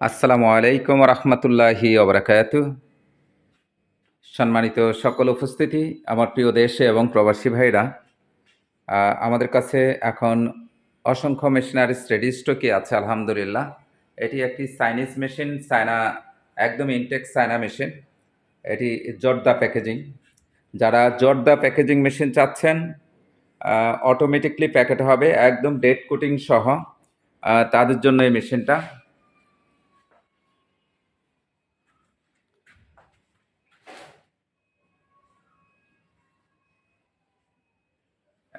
আসসালামু আলাইকুম রহমতুল্লাহি ওবরাকাতু। সম্মানিত সকল উপস্থিতি, আমার প্রিয় দেশে এবং প্রবাসী ভাইরা, আমাদের কাছে এখন অসংখ্য মেশিনারিজ রেডি স্টকে আছে আলহামদুলিল্লাহ। এটি একটি চাইনিজ মেশিন, চায়না, একদম ইনটেক চায়না মেশিন। এটি জর্দা প্যাকেজিং। যারা জর্দা প্যাকেজিং মেশিন চাচ্ছেন, অটোমেটিকলি প্যাকেট হবে একদম ডেট কোটিং সহ, তাদের জন্য এই মেশিনটা।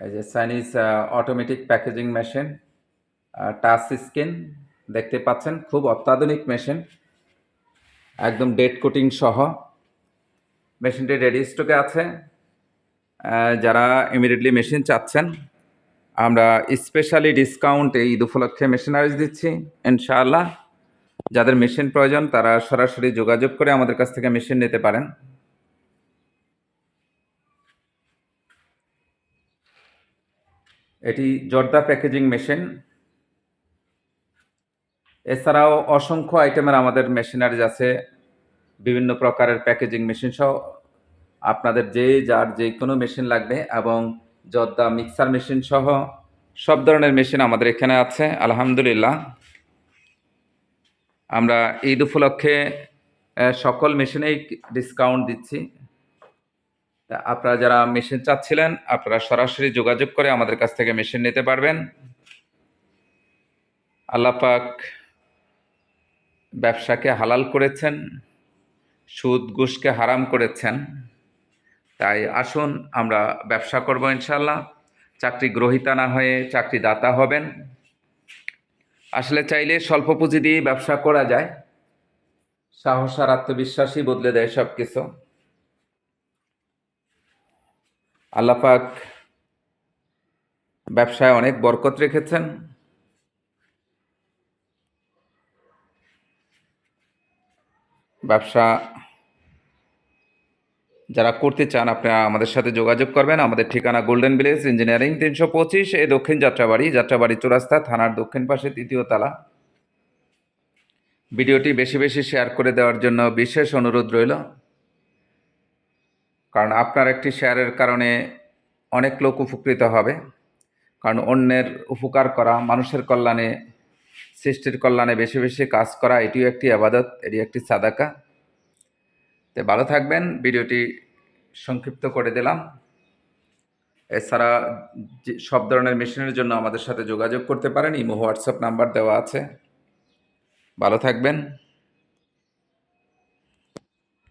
এই যে Chinese automatic packaging machine, touch screen দেখতে পাচ্ছেন, খুব অত্যাধুনিক মেশিন, একদম ডেট কোটিং সহ। মেশিনটি রেডি স্টকে আছে। যারা ইমিডিয়েটলি মেশিন চাচ্ছেন, আমরা স্পেশালি ডিসকাউন্টে ঈদ উপলক্ষে মেশিনারিজ দিচ্ছি ইনশাআল্লাহ। যাদের মেশিন প্রয়োজন তারা সরাসরি যোগাযোগ করে আমাদের কাছ থেকে মেশিন নিতে পারেন। এটি জর্দা প্যাকেজিং মেশিন। এছাড়াও অসংখ্য আইটেমের আমাদের মেশিনারিজ আছে, বিভিন্ন প্রকারের প্যাকেজিং মেশিন সহ। আপনাদের যার যে কোনো মেশিন লাগবে এবং জর্দা মিক্সার মেশিন সহ সব ধরনের মেশিন আমাদের এখানে আছে আলহামদুলিল্লাহ। আমরা ঈদ উপলক্ষে সকল মেশিনেই ডিসকাউন্ট দিচ্ছি। আপনারা যারা মেশিন চাচ্ছিলেন আপনারা সরাসরি যোগাযোগ করে আমাদের কাছ থেকে মেশিন নিতে পারবেন। আল্লাহ পাক ব্যবসাকে হালাল করেছেন, সুদ ঘুষকে হারাম করেছেন। তাই আসুন আমরা ব্যবসা করব ইনশাল্লাহ। চাকরি গ্রহীতা না হয়ে চাকরি দাতা হবেন। আসলে চাইলে স্বল্প পুঁজি দিয়ে ব্যবসা করা যায়। সাহস আর আত্মবিশ্বাসই বদলে দেয় সব কিছু। আল্লাহ পাক ব্যবসায় অনেক বরকত রেখেছেন। ব্যবসা যারা করতে চান আপনারা আমাদের সাথে যোগাযোগ করবেন। আমাদের ঠিকানা গোল্ডেন ভিলেজ ইঞ্জিনিয়ারিং 325, এই দক্ষিণ যাত্রাবাড়ি চৌরাস্তা, থানার দক্ষিণ পাশে 3য় তলা। ভিডিওটি বেশি বেশি শেয়ার করে দেওয়ার জন্য বিশেষ অনুরোধ রইল, কারণ আপনার একটি শেয়ারের কারণে অনেক লোক উপকৃত হবে। কারণ অন্যের উপকার করা, মানুষের কল্যাণে, সৃষ্টির কল্যাণে বেশি বেশি কাজ করা, এটিও একটি আবাদত, এটি একটি সাদাকা। তো ভালো থাকবেন। ভিডিওটি সংক্ষিপ্ত করে দিলাম। এছাড়া সব ধরনের মেশিনের জন্য আমাদের সাথে যোগাযোগ করতে পারেন। ইমো, হোয়াটসঅ্যাপ নাম্বার দেওয়া আছে। ভালো থাকবেন।